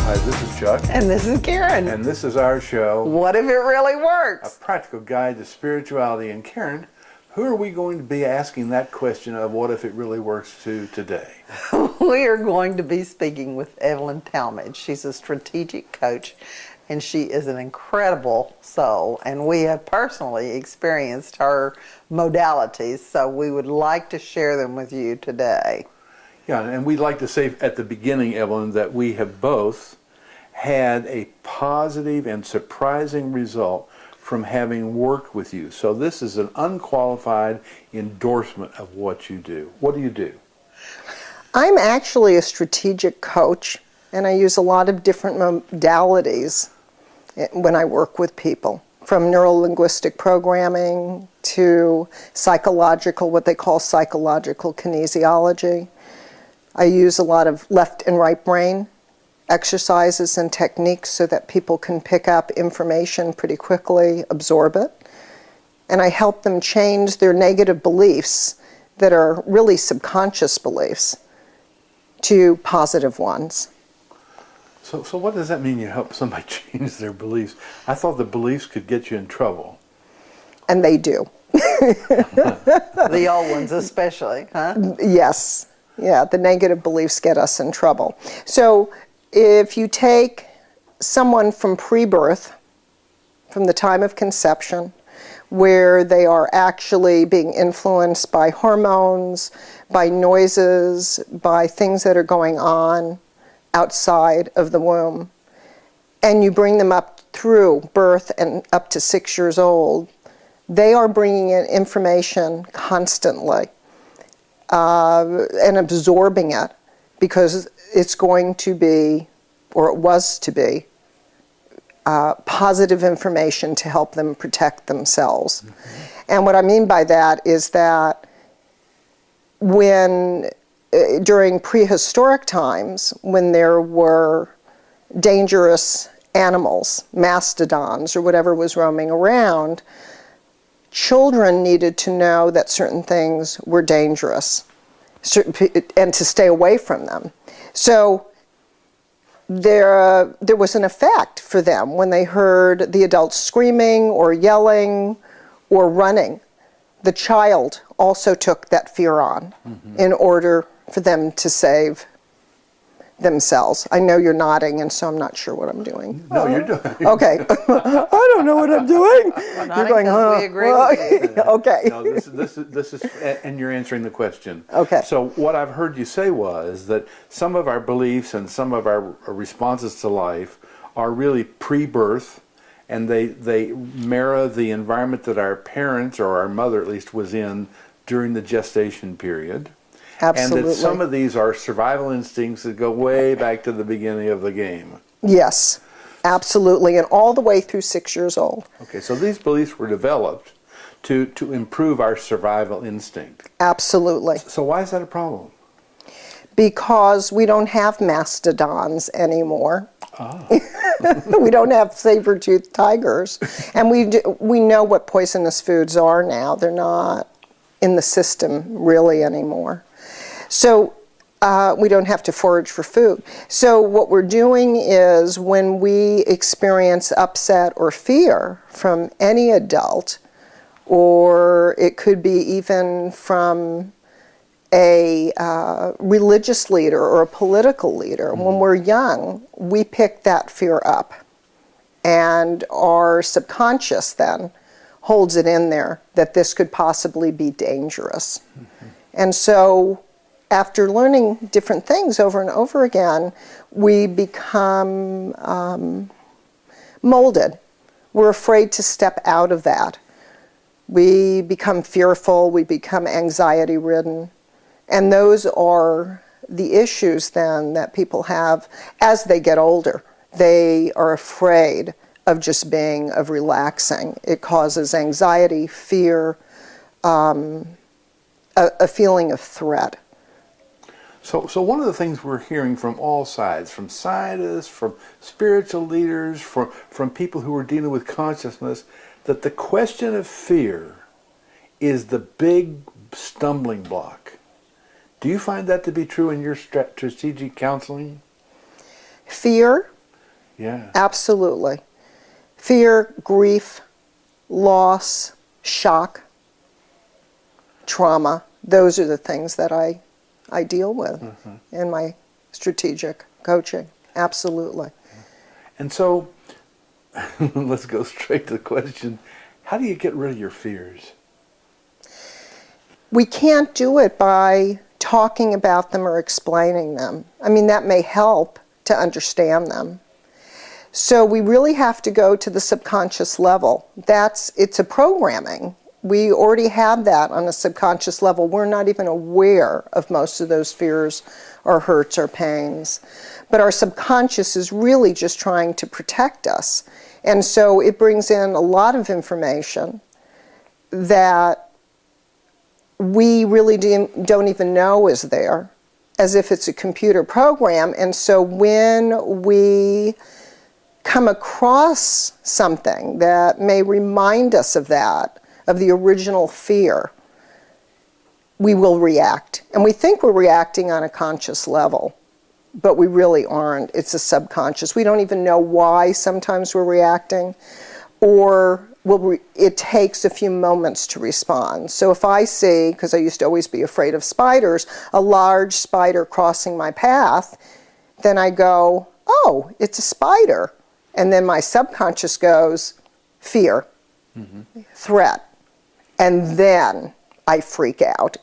Hi, this is Chuck. And this is Karen. And this is our show, What If It Really A Works? Practical Guide to Spirituality. And Karen, who are we going to be asking that question of what if it really works to today? We are going to be speaking with Evelyn Talmadge. She's a strategic coach, and she is an incredible soul. And we have personally experienced her modalities, so we would like to share them with you today. Yeah, and we'd like to say at the beginning, Evelyn, that we have both had a positive and surprising result from having worked with you. So this is an unqualified endorsement of what you do. What do you do? I'm actually a strategic coach, and I use a lot of different modalities when I work with people, from neuro-linguistic programming to psychological, what they call psychological kinesiology. I use a lot of left and right brain exercises and techniques so that people can pick up information pretty quickly, absorb it. And I help them change their negative beliefs that are really subconscious beliefs to positive ones. So what does that mean, you help somebody change their beliefs? I thought the beliefs could get you in trouble. And they do. The old ones especially, huh? Yes. Yeah, the negative beliefs get us in trouble. So if you take someone from pre-birth, from the time of conception, where they are actually being influenced by hormones, by noises, by things that are going on outside of the womb, and you bring them up through birth and up to 6 years old, they are bringing in information constantly. And absorbing it, because it's going to be, or it was to be, positive information to help them protect themselves. Mm-hmm. And what I mean by that is that when, during prehistoric times, when there were dangerous animals, mastodons or whatever was roaming around, children needed to know that certain things were dangerous and to stay away from them. So there was an effect for them when they heard the adults screaming or yelling or running. The child also took that fear on in order for them to save themselves. I know you're nodding, and so I'm not sure what I'm doing. No, you're doing. Okay. I don't know what I'm doing. You're going, huh? We agree with you. Okay. No, this is, and you're answering the question. Okay. So what I've heard you say was that some of our beliefs and some of our responses to life are really pre-birth, and they mirror the environment that our parents, or our mother at least, was in during the gestation period. Absolutely. And that some of these are survival instincts that go way back to the beginning of the game. Yes, absolutely, and all the way through 6 years old. Okay, so these beliefs were developed to improve our survival instinct. Absolutely. So why is that a problem? Because we don't have mastodons anymore. Ah. We don't have saber-toothed tigers. And we know what poisonous foods are now. They're not in the system really anymore. So we don't have to forage for food. So what we're doing is, when we experience upset or fear from any adult, or it could be even from a religious leader or a political leader, when we're young, we pick that fear up. And our subconscious then holds it in there that this could possibly be dangerous. Mm-hmm. And so after learning different things over and over again, we become molded. We're afraid to step out of that. We become fearful, we become anxiety-ridden. And those are the issues then that people have as they get older. They are afraid of just being, of relaxing. It causes anxiety, fear, a feeling of threat. So one of the things we're hearing from all sides, from scientists, from spiritual leaders, from people who are dealing with consciousness, that the question of fear is the big stumbling block. Do you find that to be true in your strategic counseling? Fear, Yeah. absolutely. Fear, grief, loss, shock, trauma. Those are the things that I deal with in my strategic coaching. Absolutely. And so, let's go straight to the question. How do you get rid of your fears? We can't do it by talking about them or explaining them. I mean, that may help to understand them. So we really have to go to the subconscious level. It's a programming. We already have that on a subconscious level. We're not even aware of most of those fears or hurts or pains. But our subconscious is really just trying to protect us. And so it brings in a lot of information that we really don't even know is there, as if it's a computer program. And so when we come across something that may remind us of that, of the original fear, we will react. And we think we're reacting on a conscious level, but we really aren't. It's a subconscious. We don't even know why sometimes we're reacting, or it takes a few moments to respond. So if I see, because I used to always be afraid of spiders, a large spider crossing my path, then I go, oh, it's a spider. And then my subconscious goes, fear, threat. And then I freak out.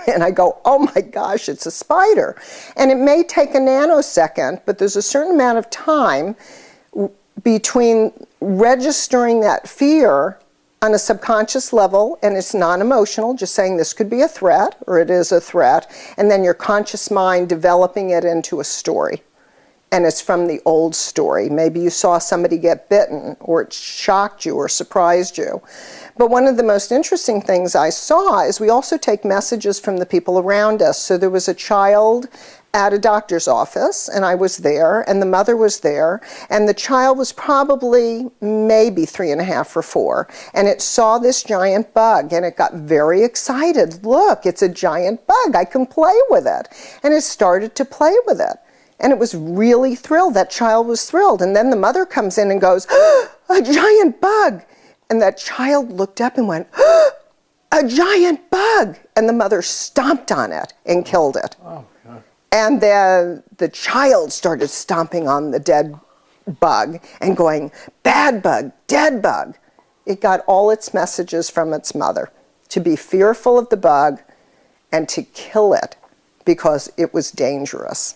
And I go, oh my gosh, it's a spider. And it may take a nanosecond, but there's a certain amount of time between registering that fear on a subconscious level, and it's non-emotional, just saying this could be a threat, or it is a threat, and then your conscious mind developing it into a story. And it's from the old story. Maybe you saw somebody get bitten, or it shocked you or surprised you. But one of the most interesting things I saw is we also take messages from the people around us. So there was a child at a doctor's office, and I was there, and the mother was there, and the child was probably maybe 3.5 or 4, and it saw this giant bug, and it got very excited. Look, it's a giant bug. I can play with it. And it started to play with it. And it was really thrilled. That child was thrilled. And then the mother comes in and goes, a giant bug. And that child looked up and went, a giant bug. And the mother stomped on it and killed it. Oh, God. And then the child started stomping on the dead bug and going, bad bug, dead bug. It got all its messages from its mother to be fearful of the bug and to kill it because it was dangerous.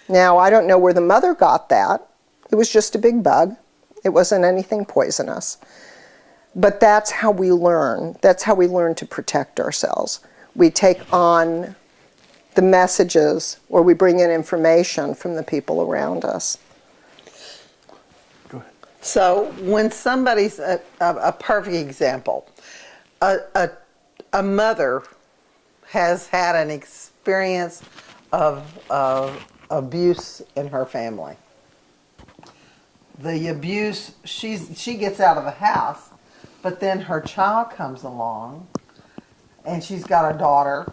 Now, I don't know where the mother got that. It was just a big bug. It wasn't anything poisonous. But that's how we learn. That's how we learn to protect ourselves. We take on the messages, or we bring in information from the people around us. Go ahead. So when somebody's a perfect example, a mother has had an experience of abuse in her family. The abuse, she gets out of the house, but then her child comes along, and she's got a daughter,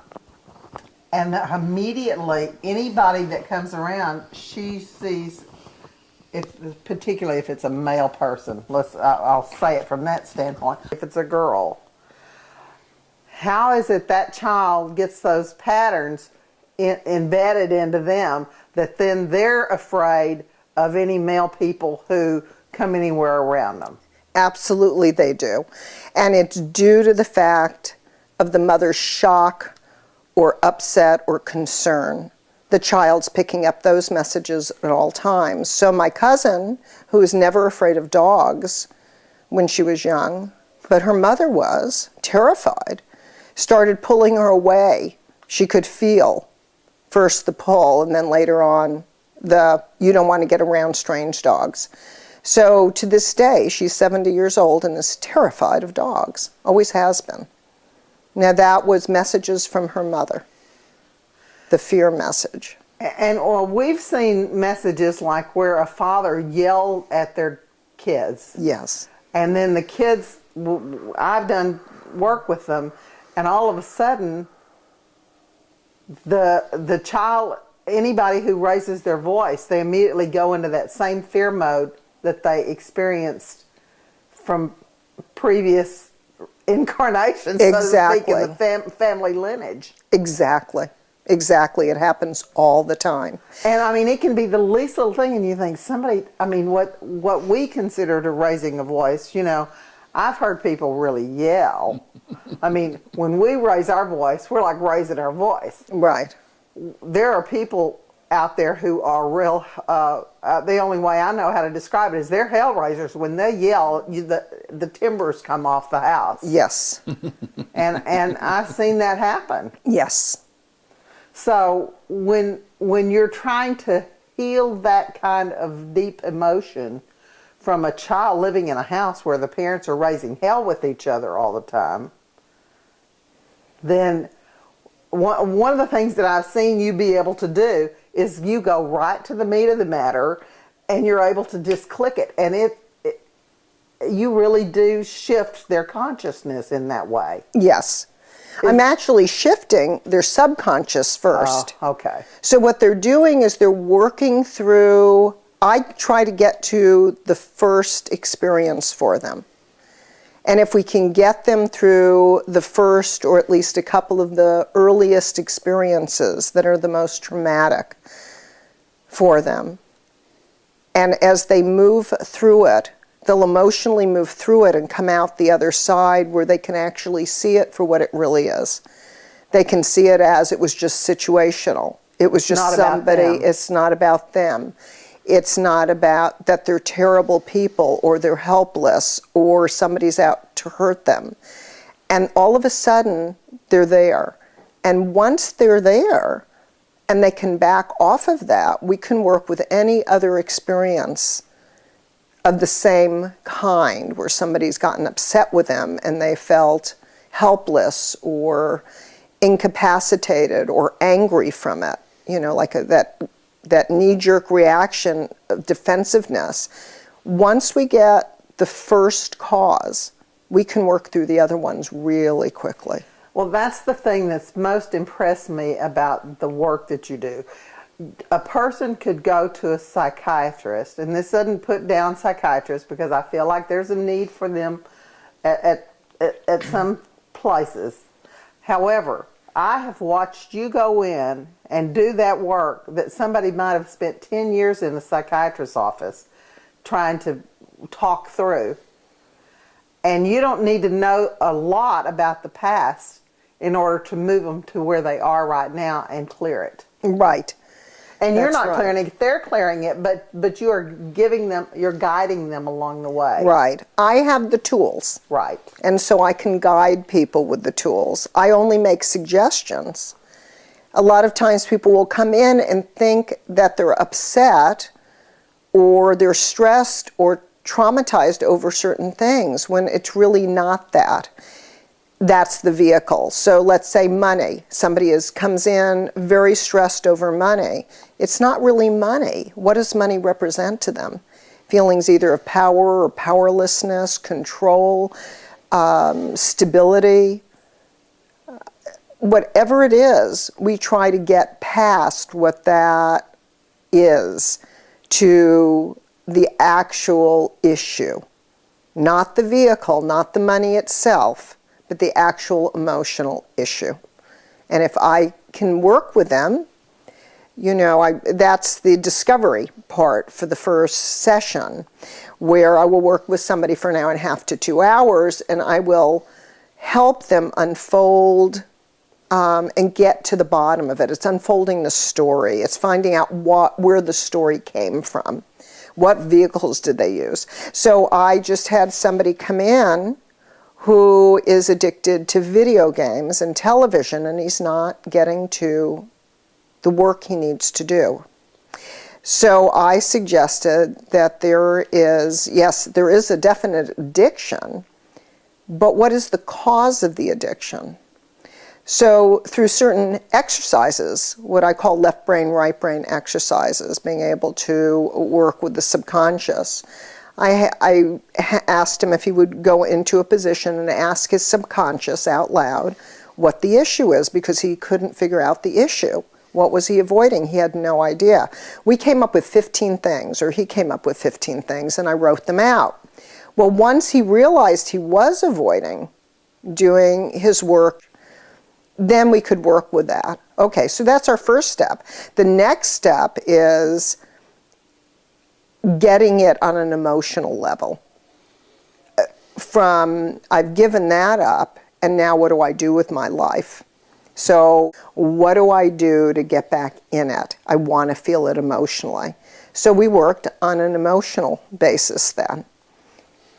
and immediately anybody that comes around, she sees, particularly if it's a male person, I'll say it from that standpoint, if it's a girl, how is it that child gets those patterns embedded into them that then they're afraid of any male people who come anywhere around them? Absolutely they do. And it's due to the fact of the mother's shock or upset or concern. The child's picking up those messages at all times. So my cousin, who was never afraid of dogs when she was young, but her mother was terrified, started pulling her away. She could feel first the pull, and then later on you don't want to get around strange dogs. So to this day, she's 70 years old and is terrified of dogs, always has been. Now that was messages from her mother, the fear message. And we've seen messages like where a father yelled at their kids. Yes. And then the kids, I've done work with them, and all of a sudden, the child anybody who raises their voice, they immediately go into that same fear mode that they experienced from previous incarnations, so to speak, in the family lineage. Exactly. Exactly. It happens all the time. And I mean, it can be the least little thing, and you think somebody, I mean, what we consider to raising a voice, you know, I've heard people really yell. I mean, when we raise our voice, we're like raising our voice. Right. There are people out there who are real, the only way I know how to describe it is they're hell raisers. When they yell, the timbers come off the house. Yes. And I've seen that happen. Yes. So when you're trying to heal that kind of deep emotion from a child living in a house where the parents are raising hell with each other all the time, then one of the things that I've seen you be able to do is you go right to the meat of the matter, and you're able to just click it, and you really do shift their consciousness in that way. Yes. I'm actually shifting their subconscious first. Oh, okay. So what they're doing is they're working through, I try to get to the first experience for them. And if we can get them through the first, or at least a couple of the earliest experiences that are the most traumatic for them, and as they move through it, they'll emotionally move through it and come out the other side where they can actually see it for what it really is. They can see it as it was just situational. It was just somebody, it's not about them. It's not about that they're terrible people or they're helpless or somebody's out to hurt them. And all of a sudden, they're there. And once they're there and they can back off of that, we can work with any other experience of the same kind where somebody's gotten upset with them and they felt helpless or incapacitated or angry from it, you know, like that knee-jerk reaction of defensiveness. Once we get the first cause, we can work through the other ones really quickly. Well, that's the thing that's most impressed me about the work that you do. A person could go to a psychiatrist, and this doesn't put down psychiatrists because I feel like there's a need for them at some places. However, I have watched you go in and do that work that somebody might have spent 10 years in the psychiatrist's office trying to talk through. And you don't need to know a lot about the past in order to move them to where they are right now and clear it. Right. And you're not clearing it, they're clearing it, but you are giving them, you're guiding them along the way. Right. I have the tools. Right. And so I can guide people with the tools. I only make suggestions. A lot of times people will come in and think that they're upset or they're stressed or traumatized over certain things when it's really not that. That's the vehicle. So let's say money. Somebody comes in very stressed over money. It's not really money. What does money represent to them? Feelings either of power or powerlessness, control, stability. Whatever it is, we try to get past what that is to the actual issue. Not the vehicle, not the money itself, but the actual emotional issue. And if I can work with them, you know, that's the discovery part for the first session, where I will work with somebody for an hour and a half to 2 hours, and I will help them unfold and get to the bottom of it. It's unfolding the story. It's finding out where the story came from. What vehicles did they use? So I just had somebody come in who is addicted to video games and television, and he's not getting to the work he needs to do. So I suggested that there is a definite addiction, but what is the cause of the addiction? So through certain exercises, what I call left brain, right brain exercises, being able to work with the subconscious, I asked him if he would go into a position and ask his subconscious out loud what the issue is, because he couldn't figure out the issue. What was he avoiding? He had no idea. We came up with 15 things, or he came up with 15 things, and I wrote them out. Well, once he realized he was avoiding doing his work, then we could work with that. Okay, so that's our first step. The next step is getting it on an emotional level. From, I've given that up, and now what do I do with my life? So what do I do to get back in it? I want to feel it emotionally. So we worked on an emotional basis then.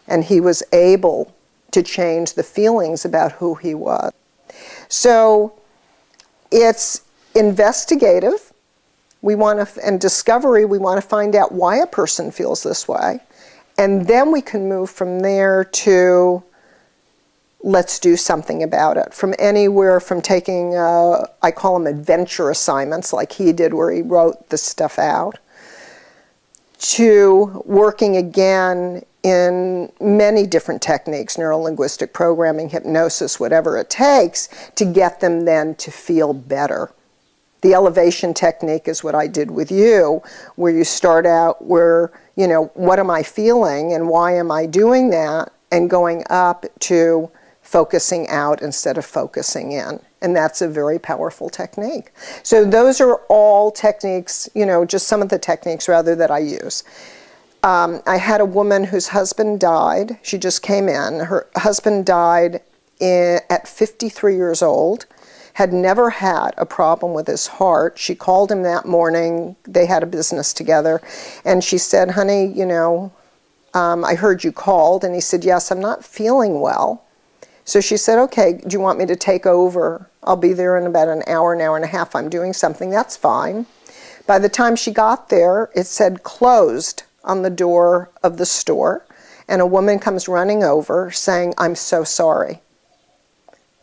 And he was able to change the feelings about who he was. So it's investigative. We want to, and discovery, we want to find out why a person feels this way. And then we can move from there to let's do something about it. From anywhere from taking, I call them adventure assignments like he did where he wrote the stuff out, to working again in many different techniques, neuro-linguistic programming, hypnosis, whatever it takes, to get them then to feel better. The elevation technique is what I did with you, where you start out where, you know, what am I feeling and why am I doing that, and going up to focusing out instead of focusing in. And that's a very powerful technique. So those are all techniques, you know, just some of the techniques rather that I use. I had a woman whose husband died. She just came in. Her husband died at 53 years old, had never had a problem with his heart. She called him that morning. They had a business together. And she said, honey, you know, I heard you called. And he said, yes, I'm not feeling well. So she said, okay, do you want me to take over? I'll be there in about an hour and a half. I'm doing something. That's fine. By the time she got there, it said closed on the door of the store. And a woman comes running over saying, I'm so sorry.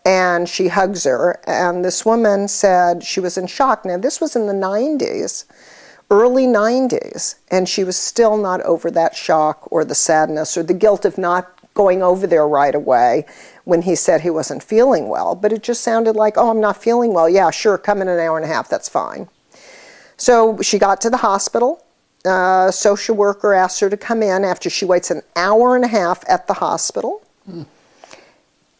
And she hugs her. And this woman said she was in shock. Now, this was in the 90s, early 90s. And she was still not over that shock or the sadness or the guilt of not going over there right away when he said he wasn't feeling well. But it just sounded like, oh, I'm not feeling well. Yeah, sure, come in an hour and a half. That's fine. So she got to the hospital. Social worker asked her to come in after she waits an hour and a half at the hospital.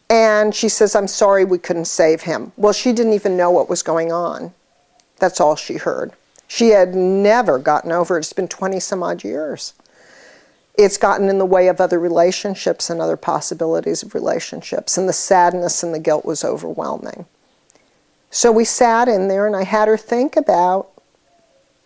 And she says, I'm sorry we couldn't save him. Well, she didn't even know what was going on. That's all she heard. She had never gotten over it. It's been 20 some odd years. It's gotten in the way of other relationships and other possibilities of relationships. And the sadness and the guilt was overwhelming. So we sat in there and I had her think about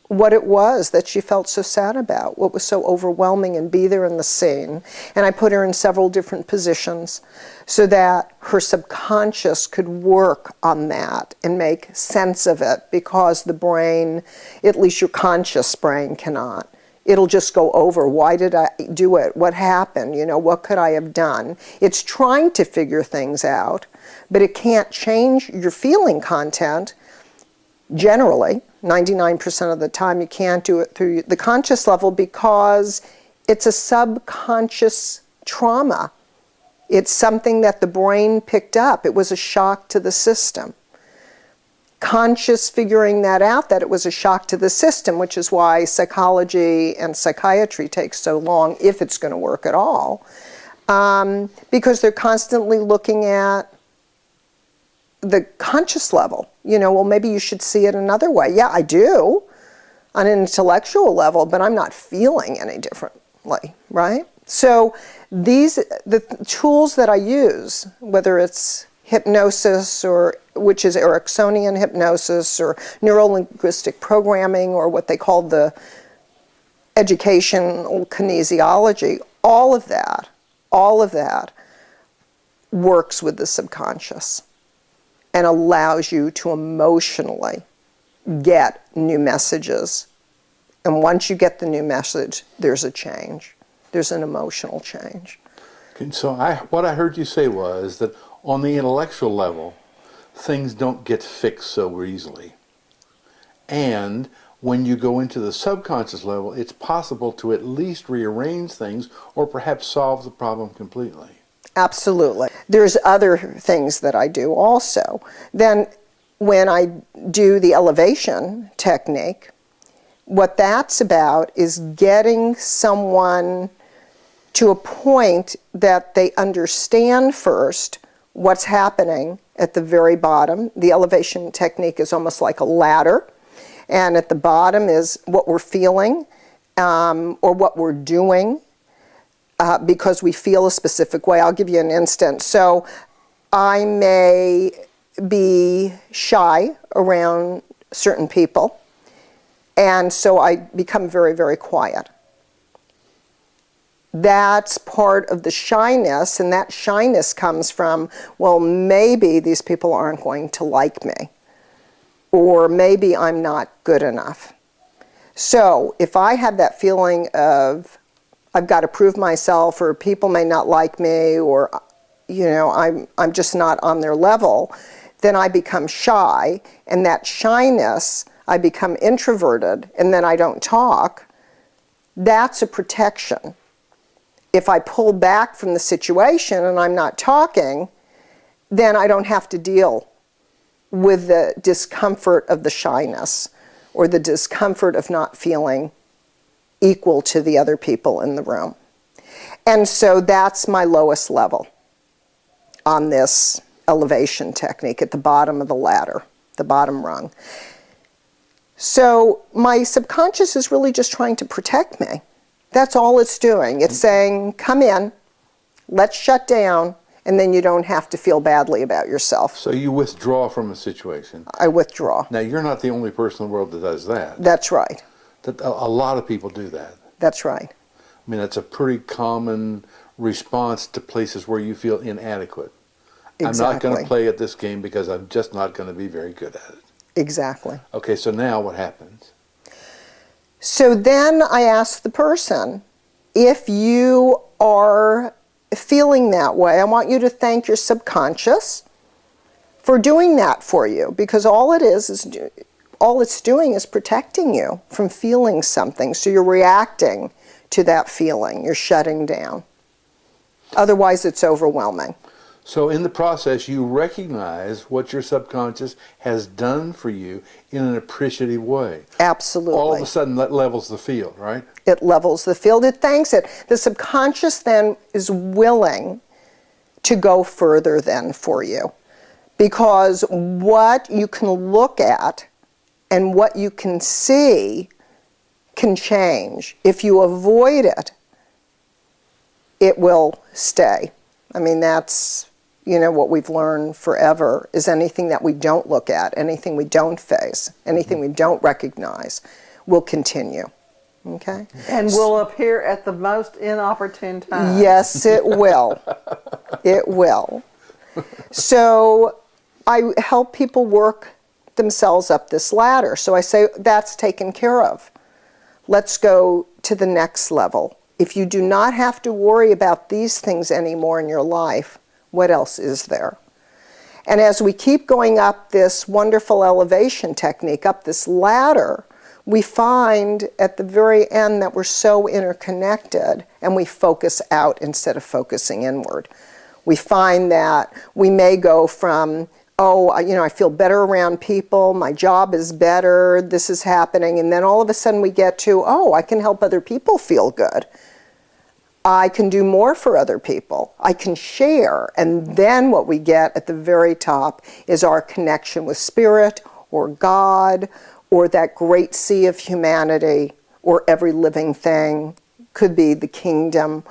what it was that she felt so sad about, what was so overwhelming, and be there in the scene. And I put her in several different positions so that her subconscious could work on that and make sense of it, because the brain, at least your conscious brain, cannot. It'll just go over, why did I do it? What happened? You know, what could I have done? It's trying to figure things out, but it can't change your feeling content. Generally, 99% of the time, you can't do it through the conscious level because it's a subconscious trauma. It's something that the brain picked up. It was a shock to the system. Conscious figuring that out, that it was a shock to the system, which is why psychology and psychiatry takes so long, if it's going to work at all, because they're constantly looking at the conscious level. You know, well, maybe you should see it another way. Yeah, I do on an intellectual level, but I'm not feeling any differently, right? So the tools that I use, whether it's hypnosis, or which is Ericksonian hypnosis, or neuro-linguistic programming, or what they call the educational kinesiology, all of that works with the subconscious and allows you to emotionally get new messages. And once you get the new message, there's a change. There's an emotional change. Okay, so what I heard you say was that on the intellectual level, things don't get fixed so easily. And when you go into the subconscious level, it's possible to at least rearrange things or perhaps solve the problem completely. Absolutely. There's other things that I do also. Then when I do the elevation technique, what that's about is getting someone to a point that they understand first what's happening at the very bottom. The elevation technique is almost like a ladder, and at the bottom is what we're feeling or what we're doing because we feel a specific way. I'll give you an instance. So I may be shy around certain people, and so I become very, very quiet. That's part of the shyness, and that shyness comes from, well, maybe these people aren't going to like me, or maybe I'm not good enough. So if I have that feeling of I've got to prove myself, or people may not like me, or I'm just not on their level, then I become shy, and that shyness, I become introverted, and then I don't talk. That's a protection. If I pull back from the situation and I'm not talking, then I don't have to deal with the discomfort of the shyness or the discomfort of not feeling equal to the other people in the room. And so that's my lowest level on this elevation technique, at the bottom of the ladder, the bottom rung. So my subconscious is really just trying to protect me. That's all it's doing. It's saying, come in, let's shut down, and then you don't have to feel badly about yourself. So you withdraw from a situation. I withdraw. Now, you're not the only person in the world that does that. That's right. A lot of people do that. That's right. I mean, that's a pretty common response to places where you feel inadequate. Exactly. I'm not going to play at this game because I'm just not going to be very good at it. Exactly. Okay, so now what happens? So then I ask the person, if you are feeling that way, I want you to thank your subconscious for doing that for you, because all it's doing is protecting you from feeling something. So you're reacting to that feeling. You're shutting down. Otherwise, it's overwhelming. So in the process, you recognize what your subconscious has done for you in an appreciative way. Absolutely. All of a sudden, that levels the field, right? It levels the field. It thanks it. The subconscious then is willing to go further then for you, because what you can look at and what you can see can change. If you avoid it, it will stay. I mean, that's, what we've learned forever is anything that we don't look at, anything we don't face, anything we don't recognize will continue. Okay? And will appear at the most inopportune time. Yes, it will. It will. So I help people work themselves up this ladder. So I say, that's taken care of. Let's go to the next level. If you do not have to worry about these things anymore in your life, what else is there? And as we keep going up this wonderful elevation technique, up this ladder, we find at the very end that we're so interconnected, and we focus out instead of focusing inward. We find that we may go from, I feel better around people, my job is better, this is happening, and then all of a sudden we get to, I can help other people feel good. I can do more for other people. I can share. And then what we get at the very top is our connection with Spirit or God or that great sea of humanity or every living thing. Could be the kingdom,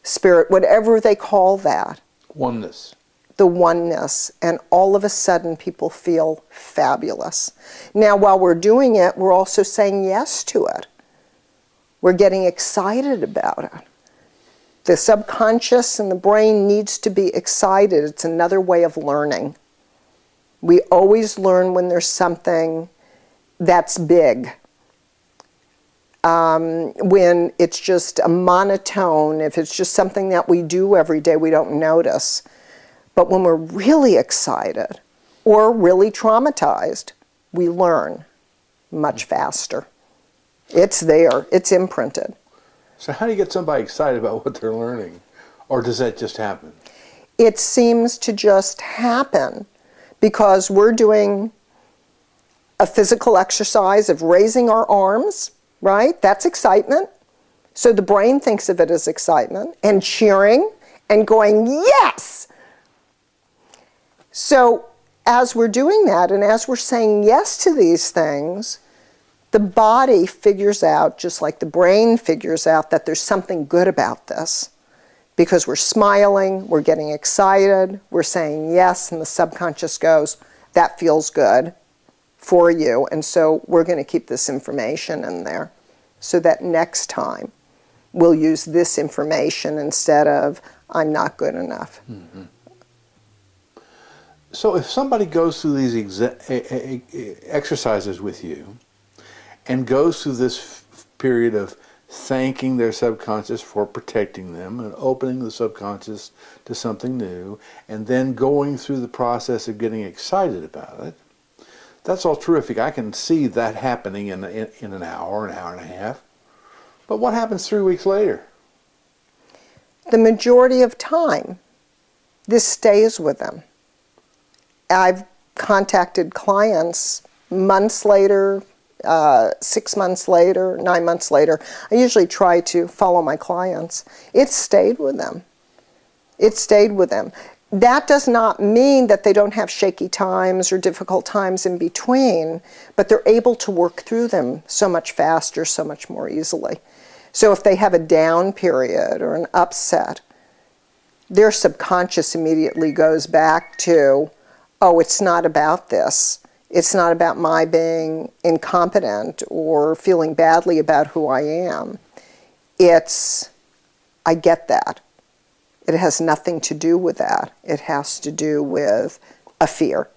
Spirit, whatever they call that. Oneness. The oneness. And all of a sudden people feel fabulous. Now, while we're doing it, we're also saying yes to it. We're getting excited about it. The subconscious and the brain needs to be excited. It's another way of learning. We always learn when there's something that's big. When it's just a monotone, if it's just something that we do every day, we don't notice. But when we're really excited or really traumatized, we learn much faster. It's there. It's imprinted. So how do you get somebody excited about what they're learning? Or does that just happen? It seems to just happen because we're doing a physical exercise of raising our arms, right? That's excitement. So the brain thinks of it as excitement, and cheering and going, yes! So as we're doing that, and as we're saying yes to these things, the body figures out, just like the brain figures out, that there's something good about this. Because we're smiling, we're getting excited, we're saying yes, and the subconscious goes, that feels good for you, and so we're going to keep this information in there so that next time we'll use this information instead of, I'm not good enough. Mm-hmm. So if somebody goes through these exercises with you and goes through this period of thanking their subconscious for protecting them and opening the subconscious to something new, and then going through the process of getting excited about it, that's all terrific. I can see that happening in an hour and a half. But what happens 3 weeks later? The majority of time, this stays with them. I've contacted clients months later, 6 months later, 9 months later. I usually try to follow my clients. It stayed with them. It stayed with them. That does not mean that they don't have shaky times or difficult times in between, but they're able to work through them so much faster, so much more easily. So if they have a down period or an upset, their subconscious immediately goes back to, oh, it's not about this. It's not about my being incompetent or feeling badly about who I am. It's, I get that. It has nothing to do with that. It has to do with a fear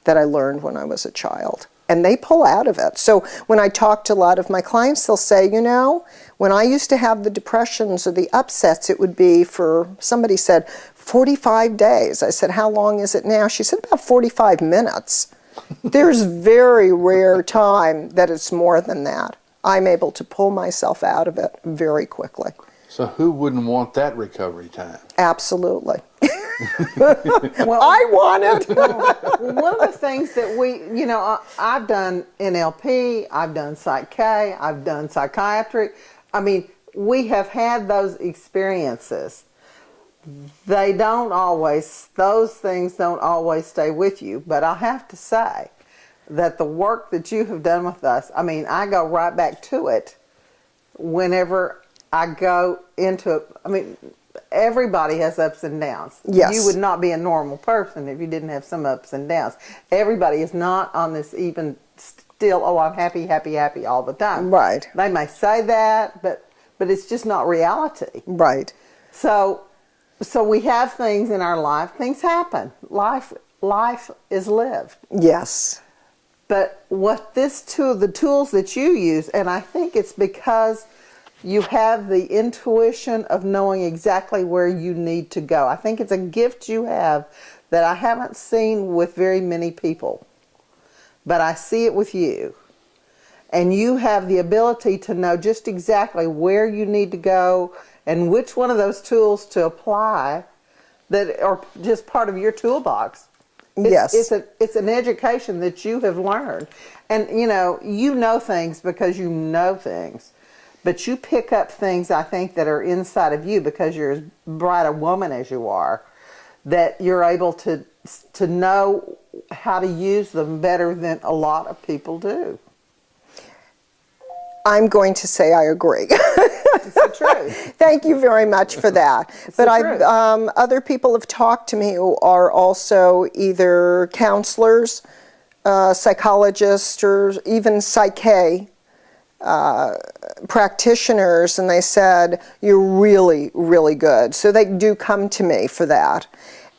that I learned when I was a child. And they pull out of it. So when I talk to a lot of my clients, they'll say, you know, when I used to have the depressions or the upsets, it would be for, somebody said, 45 days. I said, how long is it now? She said, about 45 minutes. There's very rare time that it's more than that. I'm able to pull myself out of it very quickly. So who wouldn't want that recovery time? Absolutely. Well, I want it. one of the things that we, you know, I've done NLP, I've done Psych-K, I've done psychiatry. I mean, we have had those experiences. They don't always, those things don't always stay with you. But I have to say that the work that you have done with us, I mean, I go right back to it whenever I go into it. I mean, everybody has ups and downs. Yes. You would not be a normal person if you didn't have some ups and downs. Everybody is not on this even still, oh, I'm happy, happy, happy all the time. Right. They may say that, but it's just not reality. Right. So we have things in our life. Things happen. Life is lived. Yes. But what the tools that you use, and I think it's because you have the intuition of knowing exactly where you need to go. I think it's a gift you have that I haven't seen with very many people. But I see it with you. And you have the ability to know just exactly where you need to go and which one of those tools to apply that are just part of your toolbox. Yes. It's an education that you have learned. And, you know things because you know things. But you pick up things, I think, that are inside of you because you're as bright a woman as you are, that you're able to know how to use them better than a lot of people do. I'm going to say I agree. It's the truth. Thank you very much for that. But other people have talked to me who are also either counselors, psychologists, or even Psych-K practitioners, and they said, you're really, really good. So they do come to me for that.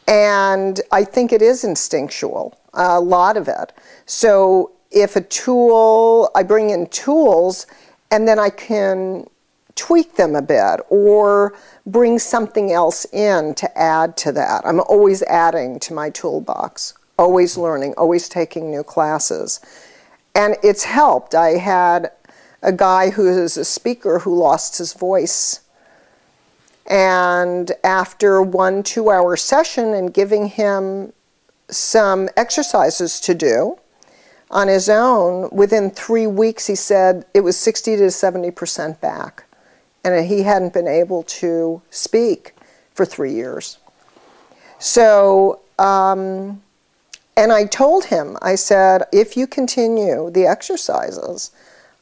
And I think it is instinctual, a lot of it. So if I bring in tools, and then I can tweak them a bit or bring something else in to add to that. I'm always adding to my toolbox, always learning, always taking new classes. And it's helped. I had a guy who is a speaker who lost his voice. And after 1 2-hour session and giving him some exercises to do on his own. Within 3 weeks, he said it was 60 to 70% back. And he hadn't been able to speak for 3 years. So, and I told him, I said, if you continue the exercises,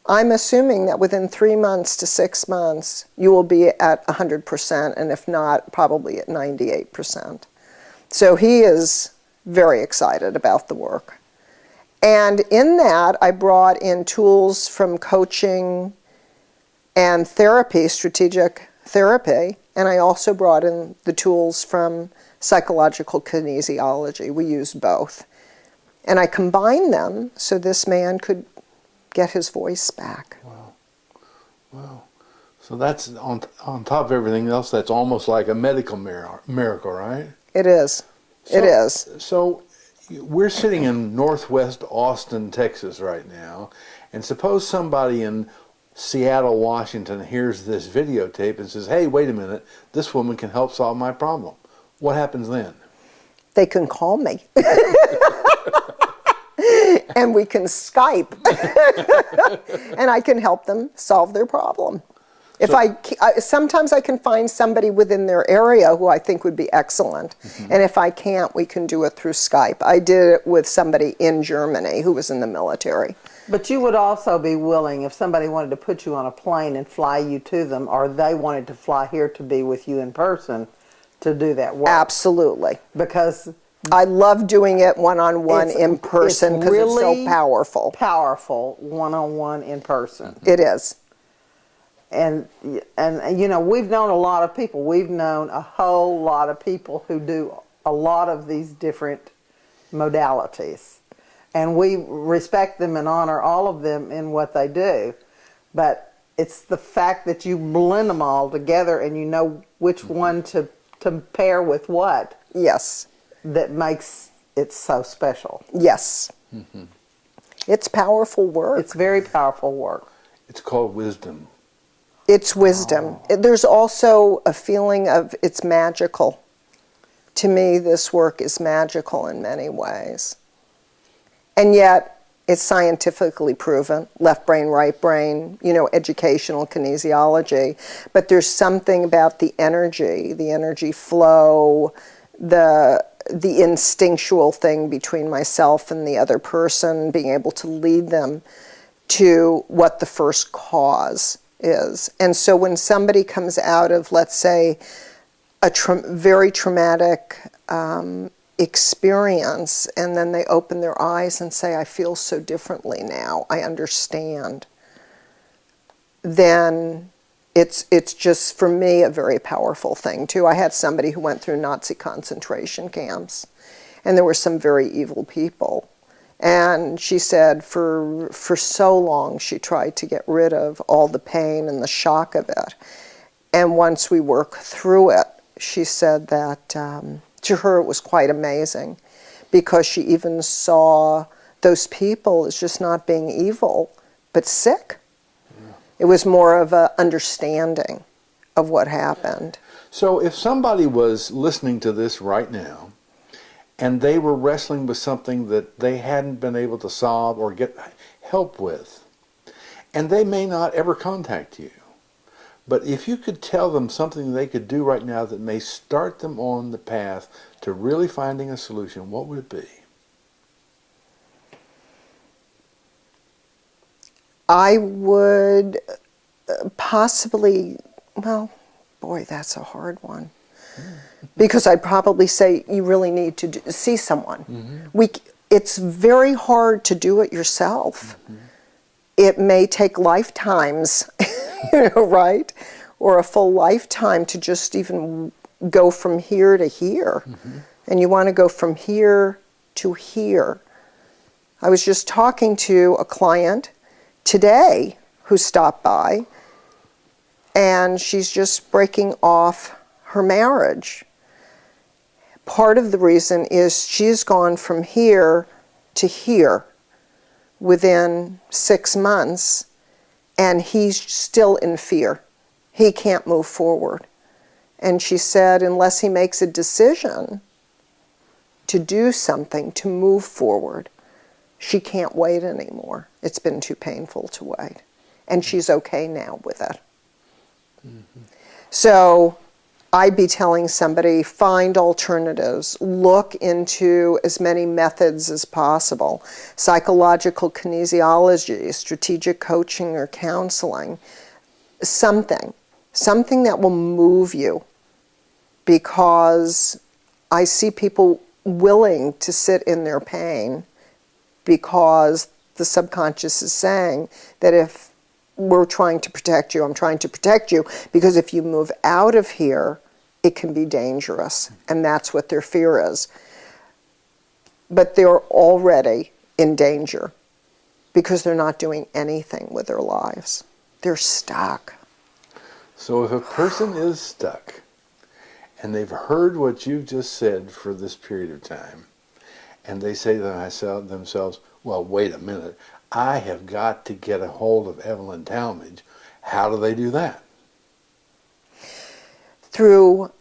I'm assuming that within 3 months to 6 months, you will be at 100%, and if not, probably at 98%. So he is very excited about the work. And in that, I brought in tools from coaching and therapy, strategic therapy, and I also brought in the tools from psychological kinesiology. We used both. And I combined them so this man could get his voice back. Wow. Wow. So that's on top of everything else, that's almost like a medical miracle, right? It is. It is. So we're sitting in northwest Austin, Texas right now, and suppose somebody in Seattle, Washington hears this videotape and says, hey, wait a minute, this woman can help solve my problem. What happens then? They can call me. And we can Skype. And I can help them solve their problem. If sometimes I can find somebody within their area who I think would be excellent. Mm-hmm. And if I can't, we can do it through Skype. I did it with somebody in Germany who was in the military. But you would also be willing, if somebody wanted to put you on a plane and fly you to them, or they wanted to fly here to be with you in person, to do that work. Absolutely. Because I love doing it one-on-one in person because it's so powerful. Powerful one-on-one in person. It is. And you know, we've known a lot of people. We've known a whole lot of people who do a lot of these different modalities. And we respect them and honor all of them in what they do. But it's the fact that you blend them all together and you know which one to pair with what. Yes. That makes it so special. Yes. Mm-hmm. It's powerful work. It's very powerful work. It's called wisdom. It's wisdom. Oh. There's also a feeling of it's magical. To me, this work is magical in many ways. And yet, it's scientifically proven, left brain, right brain, you know, educational kinesiology. But there's something about the energy flow, the instinctual thing between myself and the other person, being able to lead them to what the first cause is. And so when somebody comes out of, let's say, a very traumatic experience, and then they open their eyes and say, I feel so differently now, I understand, then it's just, for me, a very powerful thing, too. I had somebody who went through Nazi concentration camps, and there were some very evil people. And she said for so long she tried to get rid of all the pain and the shock of it. And once we worked through it, she said that to her it was quite amazing, because she even saw those people as just not being evil, but sick. Yeah. It was more of an understanding of what happened. So if somebody was listening to this right now, and they were wrestling with something that they hadn't been able to solve or get help with, and they may not ever contact you, but if you could tell them something they could do right now that may start them on the path to really finding a solution, what would it be? I would possibly, well, boy, that's a hard one. Because I'd probably say you really need to see someone. Mm-hmm. It's very hard to do it yourself. Mm-hmm. It may take lifetimes, right? Or a full lifetime to just even go from here to here. Mm-hmm. And you want to go from here to here. I was just talking to a client today who stopped by, and she's just breaking off her marriage. Part of the reason is she's gone from here to here within 6 months, and he's still in fear. He can't move forward. And she said, unless he makes a decision, to do something, to move forward. She can't wait anymore. It's been too painful to wait. And she's okay now with it. Mm-hmm. So I'd be telling somebody, find alternatives. Look into as many methods as possible. Psychological kinesiology, strategic coaching or counseling. Something that will move you. Because I see people willing to sit in their pain because the subconscious is saying that if we're trying to protect you, I'm trying to protect you, because if you move out of here, it can be dangerous. And that's what their fear is. But they're already in danger because they're not doing anything with their lives. They're stuck. So if a person is stuck and they've heard what you've just said for this period of time, and they say to themselves, well, wait a minute, I have got to get a hold of Evelyn Talmadge. How do they do that? Through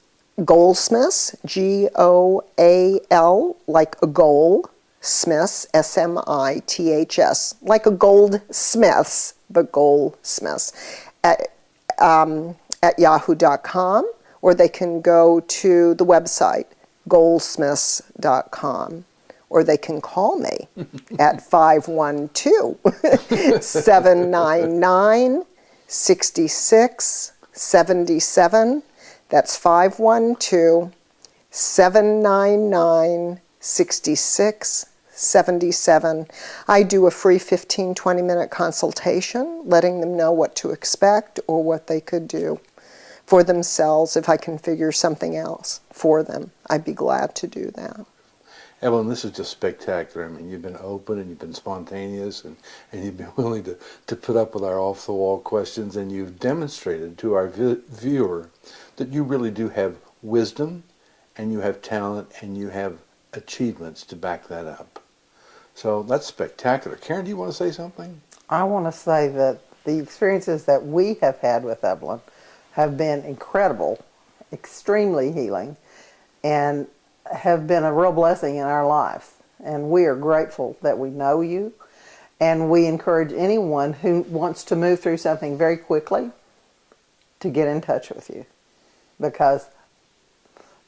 Goldsmiths, G-O-A-L, like a goal, Smiths, S-M-I-T-H-S, like a goldsmiths, but goldsmiths, at yahoo.com, or they can go to the website, goldsmiths.com. Or they can call me at 512-799-6677. That's 512-799-6677. I do a free 15-20-minute consultation, letting them know what to expect or what they could do for themselves. If I can figure something else for them, I'd be glad to do that. Evelyn, this is just spectacular. I mean, you've been open and you've been spontaneous and you've been willing to put up with our off-the-wall questions, and you've demonstrated to our viewer that you really do have wisdom and you have talent and you have achievements to back that up. So that's spectacular. Karen, do you want to say something? I want to say that the experiences that we have had with Evelyn have been incredible, extremely healing, and have been a real blessing in our lives. And we are grateful that we know you, and we encourage anyone who wants to move through something very quickly to get in touch with you, because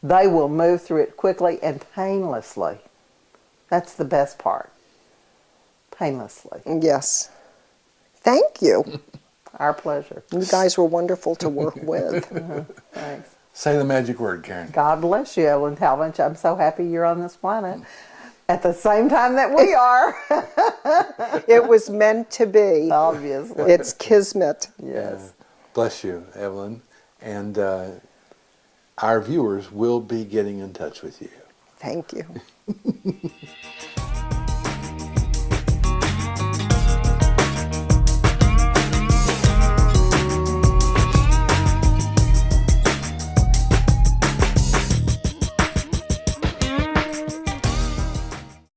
they will move through it quickly and painlessly. That's the best part. Painlessly. Yes. Thank you. Our pleasure. You guys were wonderful to work with. Thanks. Say the magic word, Karen. God bless you, Evelyn Talmadge. I'm so happy you're on this planet at the same time that we are. It was meant to be. Obviously. It's kismet. Yes. Bless you, Evelyn. And our viewers will be getting in touch with you. Thank you.